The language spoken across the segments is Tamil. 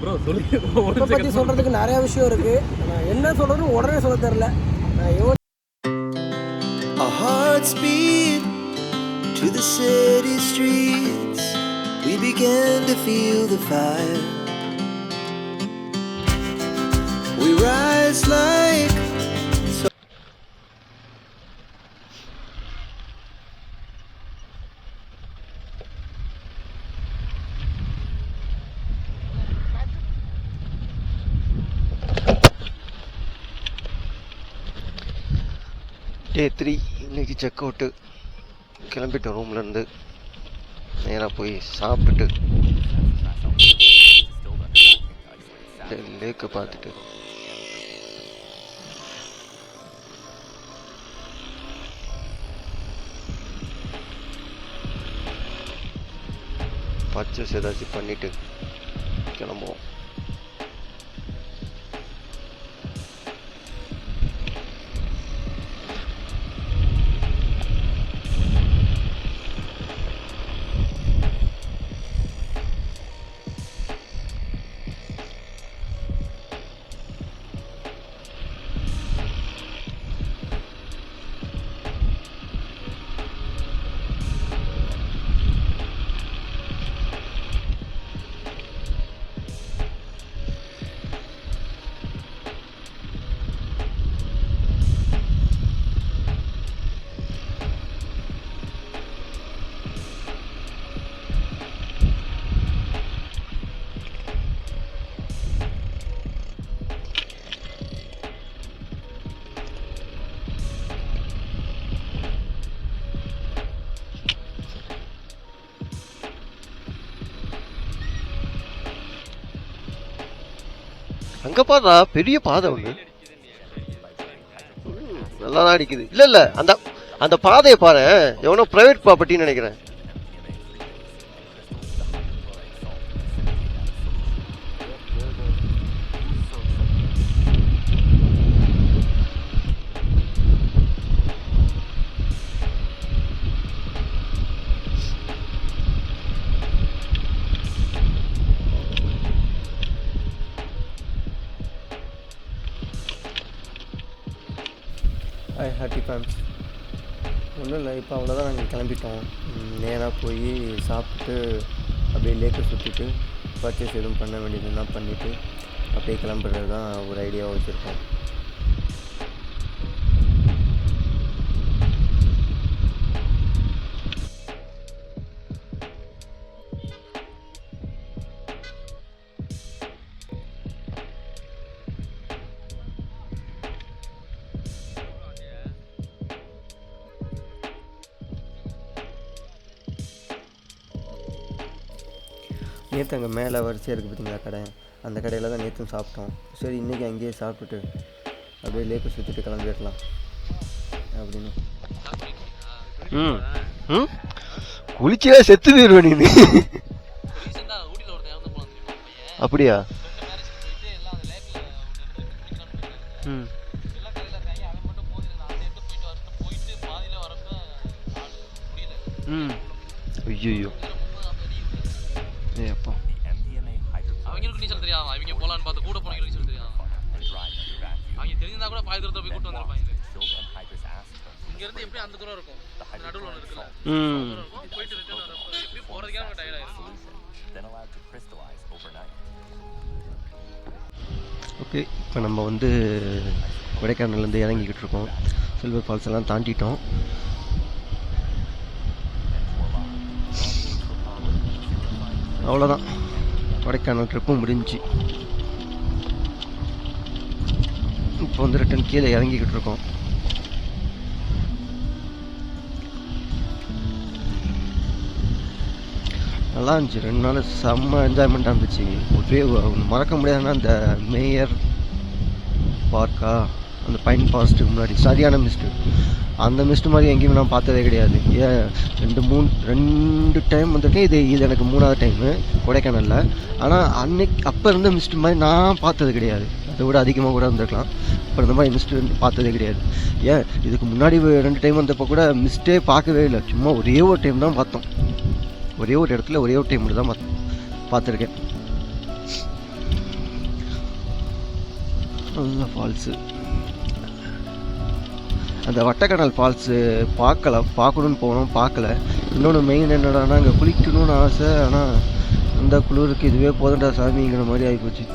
ப்ரோ சொல்லி இதை பற்றி சொல்கிறதுக்கு நிறையா விஷயம் இருக்குது. நான் என்ன சொல்கிறேன்னு உடனே சொல்ல தெரில. Our hearts beat to the city streets. We began to feel the fire. We rise like Day 3 இன்னைக்கு செக் அவுட்டு கிளம்பிட்டோம். ரூம்லேருந்து நேராக போய் சாப்பிட்டுட்டு லேக்கை பார்த்துட்டு பர்ச்சேஸ் ஏதாச்சும் பண்ணிட்டு கிளம்புவோம். அங்க பாருடா பெரிய பாதை ஒண்ணு நல்லாதான் அடிக்குது. இல்ல அந்த அந்த பாதையை பாரு, எவனோ பிரைவேட் ப்ராப்பர்ட்டின்னு நினைக்கிறேன். ஹாப்பி ஃபேம்ஸ் ஒன்றும் இல்லை. இப்போ அவ்வளோதான், நாங்கள் கிளம்பிட்டோம். நேராக போய் சாப்பிட்டு அப்படியே லேக்கை சுற்றிட்டு பர்ச்சேஸ் எதுவும் பண்ண வேண்டியதுன்னா பண்ணிவிட்டு அப்படியே கிளம்புறது தான் ஒரு ஐடியாவாக வச்சுருக்கோம். நேற்று அங்கே மேலே வரிசையாக இருக்குது பார்த்தீங்களா கடை, அந்த கடையில் தான் நேற்றும் சாப்பிட்டோம். சரி இன்றைக்கி அங்கேயே சாப்பிட்டுட்டு அப்படியே லேக்கை சுற்றிட்டு கிளம்பிடலாம் அப்படின்னு. குளிச்சே செத்து போயிருவேன் நீ. அப்படியா? ஐயோ அப்பா, அவங்களுக்கு நீச்சல் தெரியாம அவங்க போலான்னு பார்த்து கூட போனவங்களுக்கு நீச்சல் தெரியாம அவங்க தெரிஞ்சிருந்தா கூட பாதி தூரத்தை போய் கூட்டு வந்திருப்பாங்க. இங்க இருந்து எப்படி அந்த தூரம் இருக்கும், நடுவில் ஒன்று இருக்குல்ல, போயிட்டு ரிட்டர்ன் வரப்போ எப்படி போறதுக்கே நம்ம டயர்ட் ஆயிருக்கும். ஓகே, இப்போ நம்ம வந்து கொடைக்கானல்லேருந்து இறங்கிக்கிட்டு இருக்கோம். சில்வர் ஃபால்ஸ் எல்லாம் தாண்டிட்டோம். அவ்வளோதான், கொடைக்கானல் ட்ரிப்பும் முடிஞ்சு. இப்போ வந்து ரிட்டன் கீழே இறங்கிக்கிட்டு இருக்கோம். நல்லா இருந்துச்சு, 2 நாள் செம்ம என்ஜாய்மெண்ட்டாக இருந்துச்சு. ஒரே மறக்க முடியாதுன்னா அந்த மேயர் பார்க்கா, அந்த பைன் ஃபாரஸ்ட்டுக்கு முன்னாடி சரியான மிஸ்ட்டு. அந்த மிஸ்ட்டு மாதிரி எங்கேயுமே நான் பார்த்ததே கிடையாது. ஏன் 2 டைம் வந்திருக்கேன். இது எனக்கு 3ஆவது டைமு கொடைக்கானலில். ஆனால் அப்போ இருந்த மிஸ்ட்டு மாதிரி நான் பார்த்தது கிடையாது. அதை விட அதிகமாக கூட இருந்திருக்கலாம். இப்போ இந்த மாதிரி மிஸ்ட்டு பார்த்ததே கிடையாது. ஏன் இதுக்கு முன்னாடி 2 டைம் வந்தப்போ கூட மிஸ்ட்டே பார்க்கவே இல்லை. சும்மா ஒரே ஒரு டைம் தான் பார்த்தோம். ஒரே ஒரு இடத்துல ஒரே ஒரு டைம் மட்டும் தான் பார்த்துருக்கேன். நல்ல ஃபால்ஸு. அந்த வட்டக்கடல் ஃபால்ஸு பார்க்கணுன்னு போனோம், பார்க்கல. இன்னொன்று மெயின் என்னடானா அங்கே குளிக்கணும்னு ஆசை. ஆனால் அந்த குளிருக்கு இதுவே போதண்டா சாமிங்கிற மாதிரி ஆகிப்போச்சு.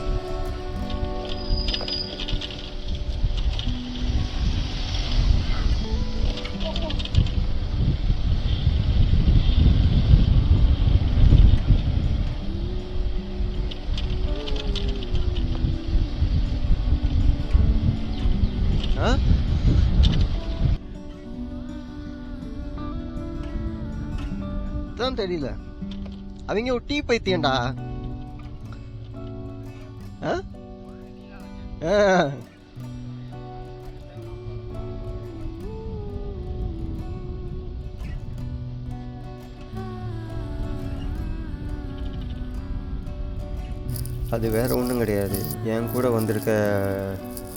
தான் தெரியல, அவங்க ஒரு டீ பைத்தியண்டா. அது வேறு ஒன்றும் கிடையாது. என் கூட வந்திருக்க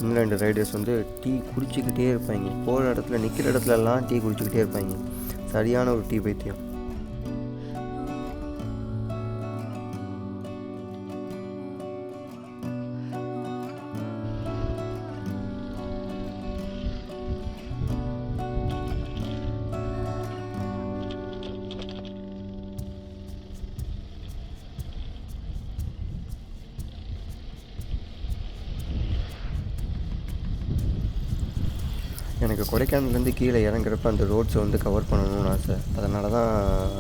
இங்கிலாந்து ரைடர்ஸ் வந்து டீ குடிச்சிக்கிட்டே இருப்பாங்க. போகிற இடத்துல நிற்கிற இடத்துலலாம் டீ குடிச்சிக்கிட்டே இருப்பாங்க. சரியான ஒரு டீ பைத்தியம். எனக்கு கொடைக்கானல்லேருந்து கீழே இறங்குறப்ப அந்த ரோட்ஸை வந்து கவர் பண்ணணும்னு ஆசை. அதனால தான்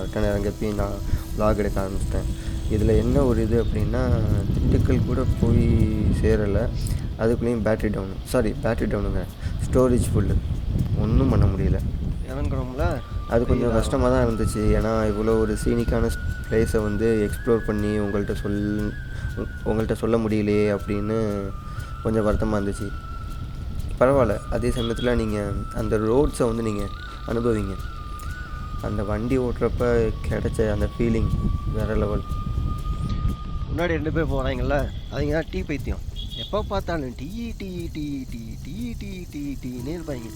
ரிட்டன் இறங்கப்பையும் நான் vlog எடுக்க ஆரம்பிச்சிட்டேன். இதில் என்ன ஒரு இது அப்படின்னா, திண்டுக்கல் கூட போய் சேரலை, அதுக்குள்ளேயும் பேட்ரி டவுனுங்க, ஸ்டோரேஜ் ஃபுல்லு, ஒன்றும் பண்ண முடியல. இறங்குறோம்ல, அது கொஞ்சம் கஷ்டமாக தான் இருந்துச்சு. ஏன்னா இவ்வளோ ஒரு சீனிக்கான பிளேஸை வந்து எக்ஸ்ப்ளோர் பண்ணி உங்கள்கிட்ட சொல்ல முடியலையே அப்படின்னு கொஞ்சம் வருத்தமாக இருந்துச்சு. பரவாயில்ல, அதே சமயத்தில் நீங்கள் அந்த ரோட்ஸை வந்து நீங்கள் அனுபவிங்க. அந்த வண்டி ஓட்டுறப்ப கிடைச்ச அந்த ஃபீலிங் வேறு லெவல். முன்னாடி 2 பேர் போகிறாங்கல்ல, அவங்க தான் டீ பைத்தியம். எப்போ பார்த்தாலும் tea tea tea tea tea tea tea டீனே இருப்பாங்க.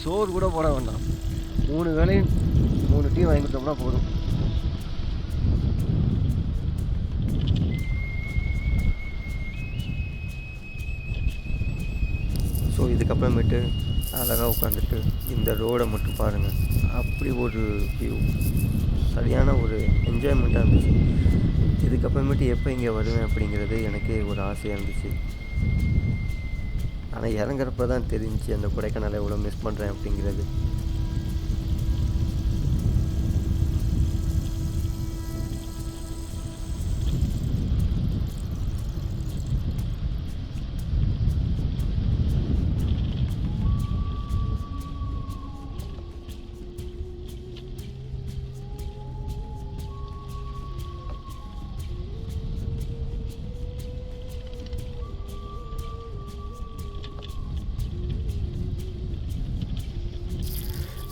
சோறு கூட போட வேண்டாம், 3 வேளையும் 3 டீ வாங்கி கொடுத்தோம்னா போதும். ஸோ இதுக்கப்புறமேட்டு அழகாக உட்காந்துட்டு இந்த ரோடை மட்டும் பாருங்கள். அப்படி ஒரு வியூ, சரியான ஒரு என்ஜாய்மெண்ட்டாக இருந்துச்சு. இதுக்கப்புறமேட்டு எப்போ இங்கே வருவேன் அப்படிங்கிறது எனக்கே ஒரு ஆசையாக இருந்துச்சு. ஆனால் இறங்குறப்ப தான் தெரிஞ்சிச்சு அந்த கொடைக்கானலை எவ்வளோ மிஸ் பண்ணுறேன் அப்படிங்கிறது.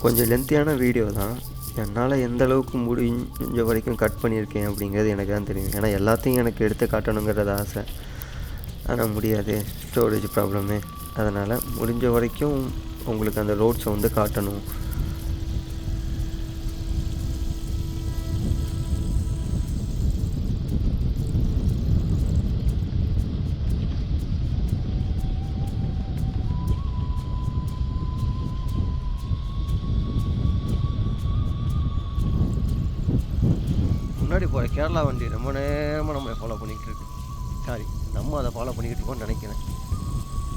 கொஞ்சம் லென்த்தியான வீடியோ தான். என்னால் எந்த அளவுக்கு முடிஞ்ச வரைக்கும் கட் பண்ணியிருக்கேன் அப்படிங்கிறது எனக்கு தான் தெரியும். ஏன்னா எல்லாத்தையும் எனக்கு எடுத்து காட்டணுங்கிறது ஆசை, ஆனால் முடியாது, ஸ்டோரேஜ் ப்ராப்ளமே. அதனால் முடிஞ்ச வரைக்கும் உங்களுக்கு அந்த ரோட்ஸை வந்து காட்டணும். முன்னாடி போகிற கேரளா வண்டி ரொம்ப நேரமாக நம்மளை ஃபாலோ பண்ணிக்கிட்டு இருக்கு. சாரி, நம்ம அதை ஃபாலோ பண்ணிக்கிட்டு இருக்கோம்னு நினைக்கிறேன்.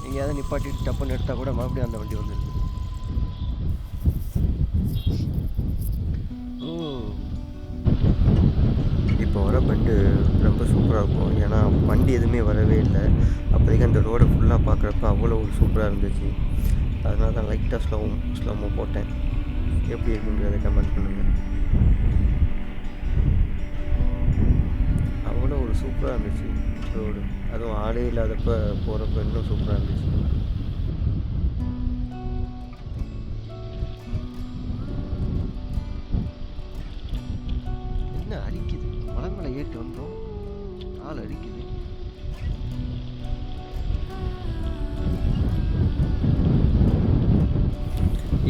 எங்கேயாவது நிப்பாட்டிட்டு டப்புன்னு எடுத்தால் கூட மறுபடியும் அந்த வண்டி வந்துடுது. இப்போ வர பண்டு ரொம்ப சூப்பராக இருக்கும். ஏன்னா வண்டி எதுவுமே வரவே இல்லை. அப்போதைக்கு அந்த ரோடை ஃபுல்லாக பார்க்குறப்ப அவ்வளோ ஒரு சூப்பராக இருந்துச்சு. அதனால தான் லைட்டாக ஸ்லோமோ போட்டேன். எப்படி இருக்குங்கிறத கமெண்ட் பண்ணுங்கள். அவ்வளோ ஒரு சூப்பராக இருந்துச்சு ரோடு. அதுவும் ஆளே இல்லாதப்போ போகிறப்ப இன்னும் சூப்பராக இருந்துச்சு. என்ன அடிக்குது, மலை மேலே ஏற்றி வந்தோம், ஆள் அடிக்குது.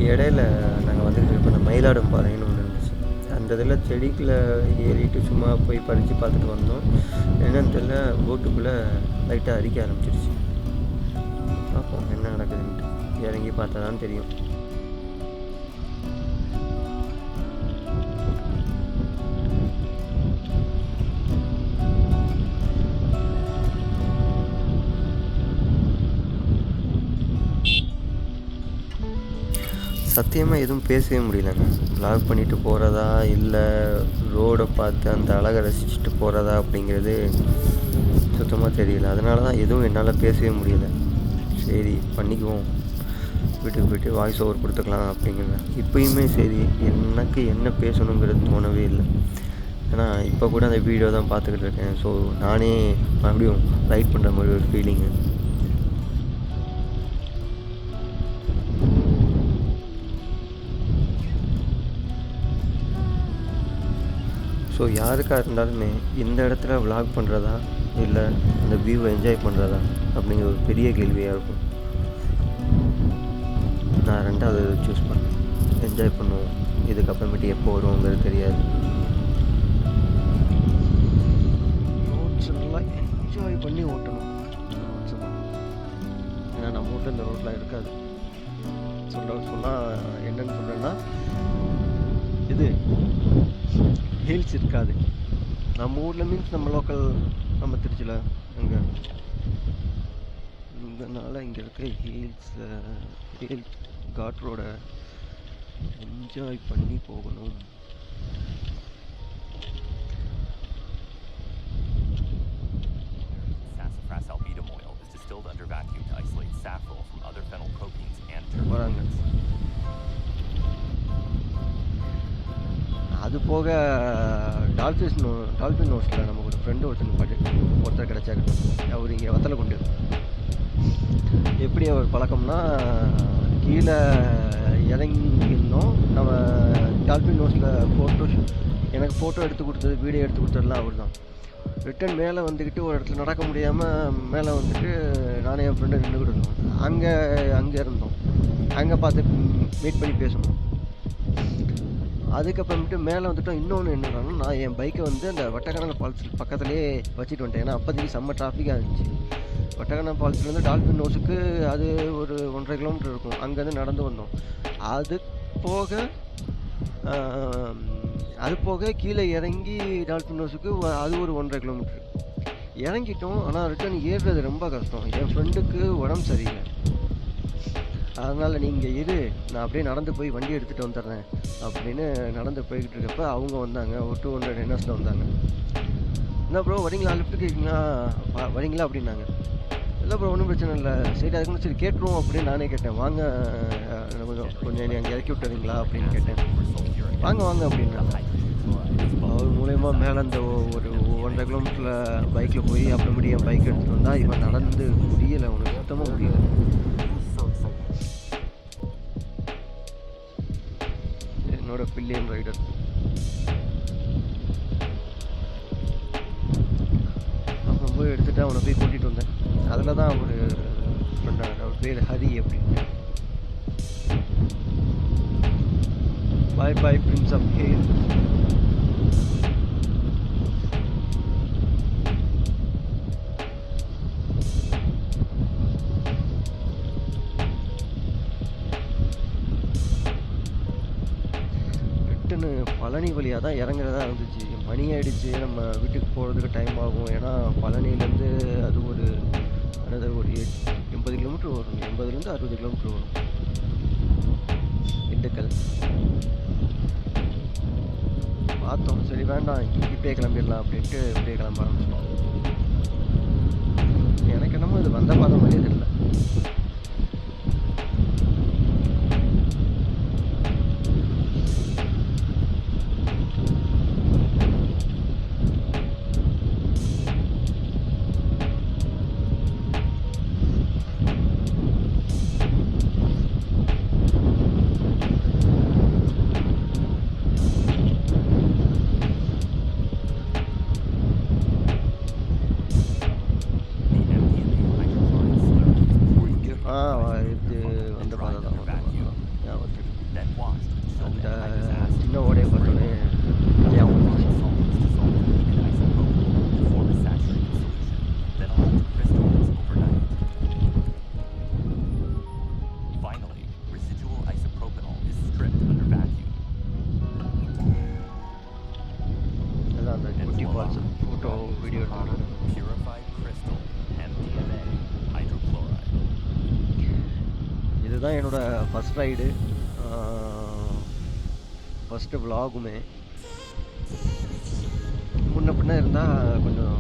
இடையில நாங்கள் வந்துட்டு இருப்போம், இந்த மயிலாடும் பாறைன்னு ஒன்று இருந்துச்சு. அந்த இதில் செடிக்குள்ளே ஏறிட்டு சும்மா போய் பறித்து பார்த்துட்டு வந்தோம். என்னன்னு தெரியல, போட்டுக்குள்ளே லைட்டாக அரிக்க ஆரம்பிச்சிருச்சு. பார்ப்போம் என்ன நடக்குதுன்ட்டு. இறங்கி பார்த்தா தான் தெரியும். சத்தியமாக எதுவும் பேசவே முடியலங்க. வ்ளாக் பண்ணிட்டு போகிறதா இல்லை ரோடை பார்த்து அந்த அழகை ரசிச்சுட்டு போகிறதா அப்படிங்கிறது சுத்தமாக தெரியல. அதனால தான் எதுவும் என்னால் பேசவே முடியல. சரி பண்ணிக்குவோம், வீட்டுக்கு போய்ட்டு வாய்ஸ் ஓவர் கொடுத்துக்கலாம் அப்படிங்கிறேன். இப்போயுமே சரி எனக்கு என்ன பேசணுங்கிறது தோணவே இல்லை. ஏன்னா இப்போ கூட அந்த வீடியோ தான் பார்த்துக்கிட்டு இருக்கேன். ஸோ நானே மறுபடியும் ரைட் பண்ணுற மாதிரி ஒரு ஃபீலிங்கு. ஸோ யாருக்காக இருந்தாலுமே இந்த இடத்துல வ்ளாக் பண்ணுறதா இல்லை அந்த வியூவை என்ஜாய் பண்ணுறதா அப்படிங்கிற ஒரு பெரிய கேள்வியாக இருக்கும். நான் ரெண்டாவது சூஸ் பண்ணேன். என்ஜாய் பண்ணுவோம், இதுக்கப்புறமேட்டு எப்போ வருவோங்கிறது தெரியாது. ரோட்ஸ் எல்லாம் என்ஜாய் பண்ணி ஓட்டணும். ஏன்னா நம்ம ஊரில் இந்த ரோட்லாம் இருக்காது. சொன்னால் என்னன்னு சொல்கிறேன்னா இது ஹில்ஸ் இருக்காது நம்ம ஊரில். மீன்ஸ் நம்ம லோக்கல், நம்ம திருச்சியில் அங்கே இதனால் இங்கே இருக்க ஹில்ஸ் காட் ரோட என்ஜாய் பண்ணி போகணும். Sassafras albendum oil is distilled under vacuum to isolate saffron from other phenylproteins and terpenes. அது போக டால்பின் நோஸில் நமக்கு ஒரு ஃப்ரெண்டு ஒருத்தர் கிடச்சாரு. அவர் இங்கே வத்தலக்குண்டு. எப்படி அவர் பழக்கம்னா, கீழே இறங்கியிருந்தோம். நம்ம டால்பின் நோஸில் எனக்கு ஃபோட்டோ எடுத்து கொடுத்தது, வீடியோ எடுத்து கொடுத்ததுலாம் அவர் தான். ரிட்டன் மேலே வந்துக்கிட்டு ஒரு இடத்துல நடக்க முடியாமல் மேலே வந்துட்டு நானே என் ஃப்ரெண்டு நின்றுக்கிட்டு இருந்தோம். அங்கே இருந்தோம். அங்கே பார்த்து மீட் பண்ணி பேசணும். அதுக்கப்புறமேட்டு மேலே வந்துட்டோம். இன்னொன்று என்னன்னா, நான் என் பைக்கை வந்து அந்த வட்டக்கணல் ஃபால்ஸ் பக்கத்துலேயே வச்சுட்டு வந்துட்டேன். ஏன்னா அப்போதைக்கு செம்ம டிராஃபிக்காக இருந்துச்சு. வட்டக்கணல் ஃபால்ஸ்லேருந்து டால்பின் நோஸுக்கு அது ஒரு 1.5 கிலோமீட்டர் இருக்கும். அங்கேருந்து நடந்து வந்தோம். அது போக கீழே இறங்கி டால்பின் நோஸுக்கு அது ஒரு 1.5 கிலோமீட்டர் இறங்கிட்டோம். ஆனால் ரிட்டர்ன் ஏறுறது ரொம்ப கஷ்டம். என் ஃப்ரெண்டுக்கு உடம்பு சரியில்லை. அதனால் நீங்கள் நான் அப்படியே நடந்து போய் வண்டி எடுத்துகிட்டு வந்துடுறேன் அப்படின்னு நடந்து போய்கிட்டு இருக்கப்போ அவங்க வந்தாங்க. ஒரு 200 NSல வந்தாங்க. என்ன ப்ரோ வரீங்களா, லிஃப்ட்டு கேட்குங்களா, வரீங்களா அப்படின்னாங்க. இல்லை ப்ரோ ஒன்றும் பிரச்சனை இல்லை, சரி அதுக்கு சரி கேட்டுருவோம் அப்படின்னு நானே கேட்டேன். வாங்க கொஞ்சம் அங்கே இறக்கி விட்டுறீங்களா அப்படின்னு கேட்டேன். வாங்க அப்படின்னாங்க. அவர் மூலயமா மேலே அந்த ஒரு 1.5 கிலோமீட்டரில் பைக்கில் போய் அப்புறமேட்டு என் பைக் எடுத்துகிட்டு வந்தால் இவன் நடந்து முடியலை, உனக்கு சுத்தமாக முடியலை. என்னோட பில்லியன் ரைடர். அப்புறம் போய் எடுத்துகிட்டு அவனை போய் கூட்டிகிட்டு வந்தேன். அதில் தான் அவர் பண்ணார். அவர் பேர் ஹரி அப்படின்னு. பாய் பிரின்ஸ் ஆஃப் ஹேல். பழனி வழியாக தான் இறங்குறதா இருந்துச்சு. மணி ஆகிடுச்சு, நம்ம வீட்டுக்கு போகிறதுக்கு டைம் ஆகும். ஏன்னா பழனிலேருந்து அது ஒரு 80 கிலோமீட்டர் வரும். 80லேருந்து 60 கிலோமீட்டர் வரும் திண்டுக்கல். பார்த்தோம், சரி வேண்டாம் இப்படியே கிளம்பிடலாம் அப்படின்ட்டு இப்படியே கிளம்ப ஆரம்பிச்சிட்டோம். எனக்கு என்னமோ இது வந்த பாதை மாதிரியே தெரியல. வீடியோ எடுத்துக்கிறேன். Purified crystal, MDMA, hydrochloride. இதுதான் என்னோடய ஃபஸ்ட் ரைடு, ஃபஸ்ட்டு விலாகுமே. முன்ன பின்ன இருந்தால் கொஞ்சம்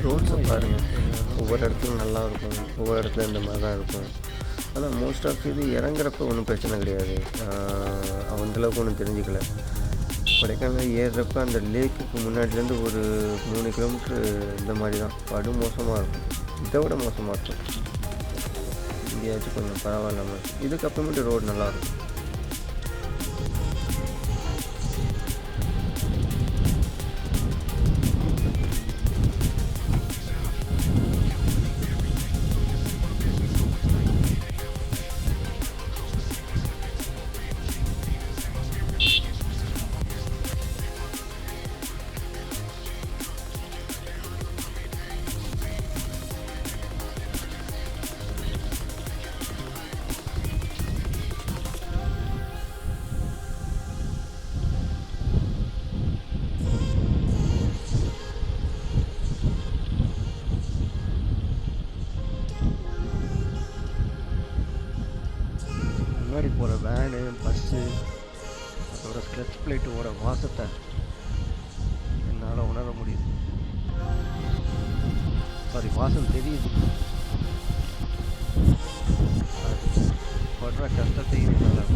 ரோட்ஸை பாருங்கள், ஒவ்வொரு இடத்துலையும் நல்லா இருக்கும், ஒவ்வொரு இடத்துல இந்த மாதிரி தான் இருக்கும். ஆனால் மோஸ்ட் ஆஃப் இது இறங்குறப்ப ஒன்றும் பிரச்சனை கிடையாது, அந்தளவுக்கு ஒன்றும் தெரிஞ்சுக்கல. கொடைக்கானல் ஏறுறப்ப அந்த லேக்குக்கு முன்னாடிலேருந்து ஒரு 3 கிலோமீட்ரு இந்த மாதிரி தான், படு மோசமாக இருக்கும், இதை விட மோசமாக இருக்கும். இங்கேயாச்சும் கொஞ்சம் பரவாயில்லாமல் இருக்கும். இதுக்கப்புறமேட்டு ரோடு நல்லாயிருக்கும். முன்னாடி போகிற வேனு, பஸ்ஸு, அதோட கிளச் பிளேட்டோட வாசத்தை என்னால் உணர முடியுது. சாரி, வாசம் தெரியுது. படுற கஷ்டத்தையும் என்னால்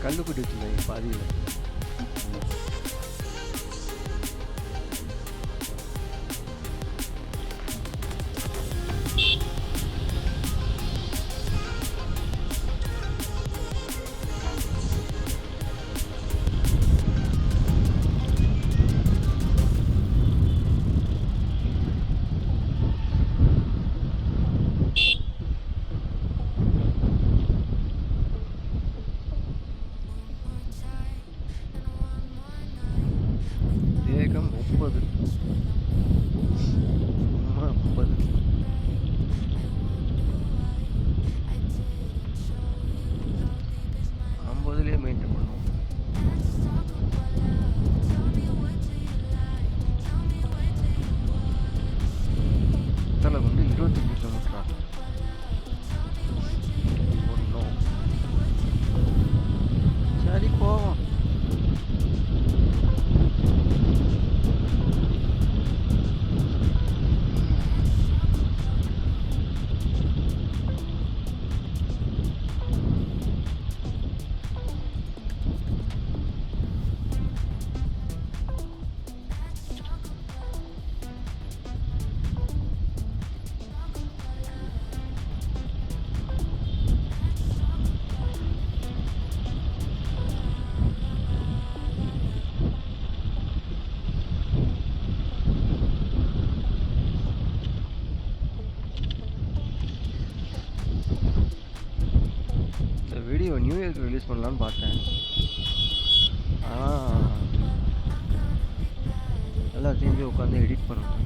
கல்லு குட்டி வச்சுருந்தாங்க பாதியில். வேகம் 30, 30. ஐம்பதுலேயே மெயின்டைன் பண்ணுவோம். தலை வந்து 25 கிலோமீட்டரா ஒன்றும். சரி போவோம். இயருக்கு ரிலீஸ் பண்ணலான்னு பார்த்தேன். ஆனால் எல்லாத்தையும் போய் உட்காந்து எடிட் பண்ணணும்.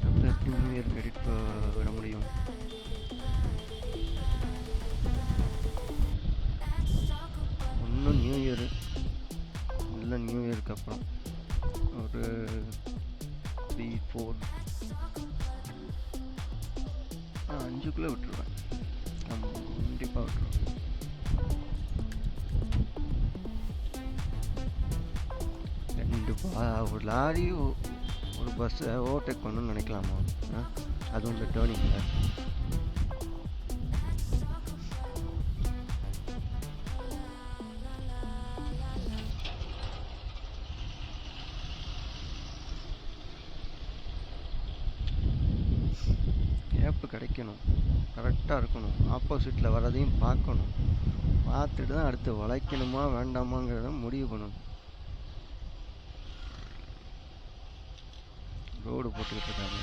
அப்போ எப்படி நியூ இயருக்கு எடிட் விட முடியும்? இன்னும் நியூ இயரு இல்லை, நியூ இயருக்கு அப்புறம் ஒரு 3-4 5 விட்டுருவேன். கண்டிப்பாக விட்டுருவேன். ஒரு லாரி ஒரு பஸ்ஸை ஓவர்டேக் பண்ணணும்னு நினைக்கலாமா? அதுவும் இந்த டேர்னிங்கில். கேப்பு கிடைக்கணும், கரெக்டாக இருக்கணும், ஆப்போசிட்டில் வர்றதையும் பார்க்கணும், பார்த்துட்டு தான் அடுத்து வளைக்கணுமா வேண்டாமாங்கிறத முடிவு பண்ணணும். ரோடு போட்டுக்கிட்டு இருக்காங்க.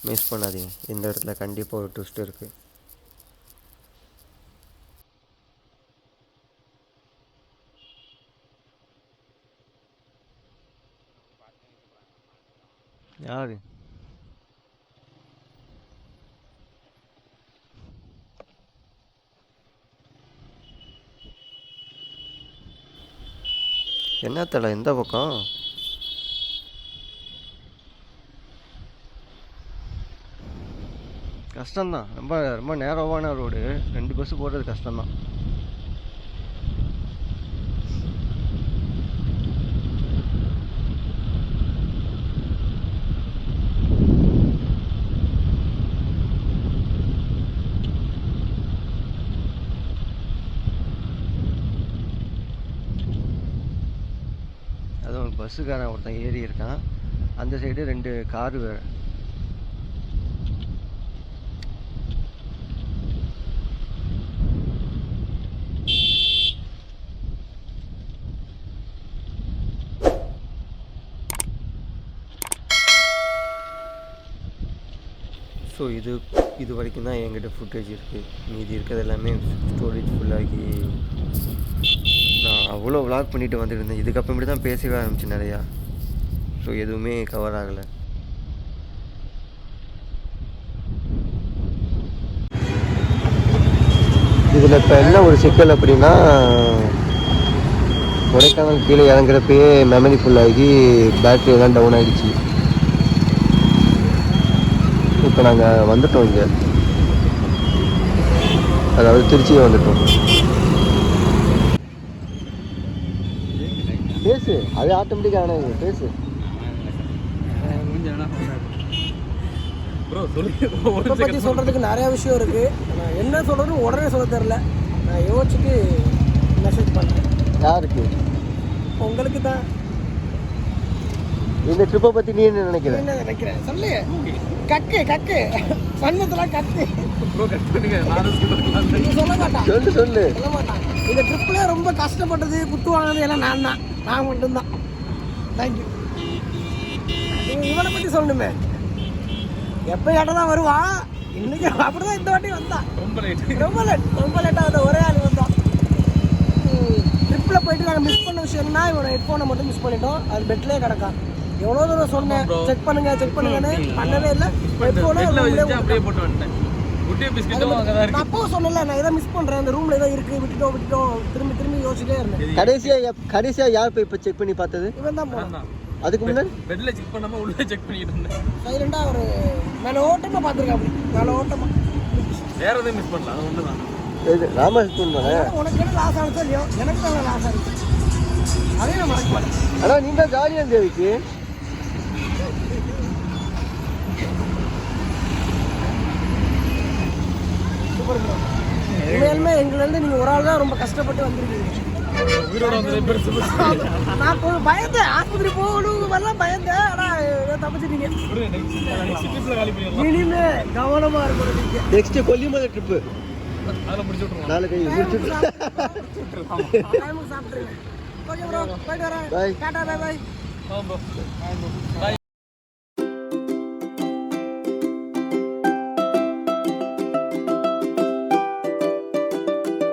மிஸ் பண்ணாதீங்க, இந்த இடத்துல கண்டிப்பாக ஒரு ட்விஸ்ட் இருக்குது. யாரு? என்ன தலை எந்த பக்கம்? கஷ்டம்தான், ரொம்ப ரொம்ப நேரோவான ரோடு, 2 பஸ்ஸு போடுறது கஷ்டம்தான். அதுவும் பஸ்ஸுக்காரன் ஒருத்தன் ஏறி இருக்கான், அந்த சைடு 2 காரு வேறு. ஸோ இது வரைக்கும் தான் என்கிட்ட ஃபுட்டேஜ் இருக்குது. மீதி இருக்கிறது எல்லாமே ஸ்டோரேஜ் ஃபுல்லாகி நான் அவ்வளோ விளாக் பண்ணிட்டு வந்துருந்தேன். இதுக்கப்புறமேட்டு தான் பேசவே ஆரம்பிச்சு நிறையா. ஸோ எதுவுமே கவர் ஆகலை. இதில் இப்போ என்ன ஒரு சிக்கல் அப்படின்னா, கொடைக்கானல் கீழே இறங்குறப்பயே மெமரி ஃபுல்லாகி பேட்ரி எல்லாம் டவுன் ஆகிடுச்சு. இப்போ நாங்கள் வந்துட்டோம் இங்கே, அதாவது திருச்சியே வந்துட்டோம். பேசு, அது ஆட்டோமேட்டிக்காக ஆனால் பேசு. இதை பற்றி சொல்கிறதுக்கு நிறையா விஷயம் இருக்குது. நான் என்ன சொல்கிறதுன்னு உடனே சொல்ல தெரில. நான் யோசிச்சுட்டு மெசேஜ் பண்ணுறேன். யாருக்கு? உங்களுக்கு தான். இந்த ட்ரிப்பை பற்றி நீ என்ன நினைக்கிறேன்? என்ன நினைக்கிறேன் சொல்லு. கக்கு கக்கு பண்ணதெல்லாம் கக்கு சொல்ல மாட்டான். சொல்லு சொல்ல மாட்டான். இந்த ட்ரிப்ல ரொம்ப கஷ்டப்பட்டது, குத்து வாங்கினது எல்லாம் நான் மட்டும்தான். தேங்க்யூ. இவனை பற்றி சொல்லணுமே, எப்போ இடம் தான் வருவான். இன்னைக்கு அப்படிதான் இந்த வாட்டி வந்தான். ரொம்ப லேட்டாக வந்த ஒரே ஆள் வந்தான். ட்ரிப்பில் போயிட்டு நாங்கள் மிஸ் பண்ண விஷயம்னா இவனோட ஹெட்ஃபோனை மட்டும் மிஸ் பண்ணிட்டோம். அது பெட்லேயே கிடக்கான். எவ்வளோ தூரம் சொன்னேன் செக் பண்ணுங்கன்னு பண்ணவே இல்லை. நான் அப்பவும் சொன்னல, நான் எதை மிஸ் பண்ணுறேன், அந்த ரூமில் ஏதோ இருக்குது, விட்டுட்டோம் திரும்பி யோசிச்சுட்டே இருந்தேன். கடைசியாக யார் போய் இப்போ செக் பண்ணி பார்த்தது? இவன் தான் போனான். அதுக்கு முன்னாடி பெட்ல செக் பண்ணாம உள்ள செக் பண்ணிட்டு இருந்தேன். சைலண்டாக ஒரு மேலே ஓட்டமாக பார்த்துருக்கேன். அப்படி மேலே ஓட்டமாக வேற எதுவும் மிஸ் பண்ணலாம். அது ஒன்று தான். ராமா பண்ணேன். உனக்கு என்ன லாஸ் ஆனதோ இல்லையோ, எனக்கு தான் லாஸ் ஆனிச்சு. அதே நான் மறக்க மாட்டேன். ஆனால் நீ தான் ஜாலியாக இருந்தேவிக்கு சூப்பர் ப்ரோ. உண்மையாலுமே எங்கள்லேருந்து நீங்கள் ஒரு ஆள் தான் ரொம்ப கஷ்டப்பட்டு வந்திருக்கீங்க. நான் கொஞ்சம் பயந்தேன், ஆஸ்பத்திரி போகணும் வரலாம் பயந்தேன். ஆனால் தப்பிச்சிட்டீங்க. இனிமே கவனமாக இருக்கணும் நீங்கள். நெக்ஸ்ட் கொல்லிமலை ட்ரிப்பு நாளைக்கு டைமுக்கு சாப்பிட்ருங்க. ஓகே ப்ரோ, போயிட்டு வரேன். Bye. டாடா, பை பாய். பாய்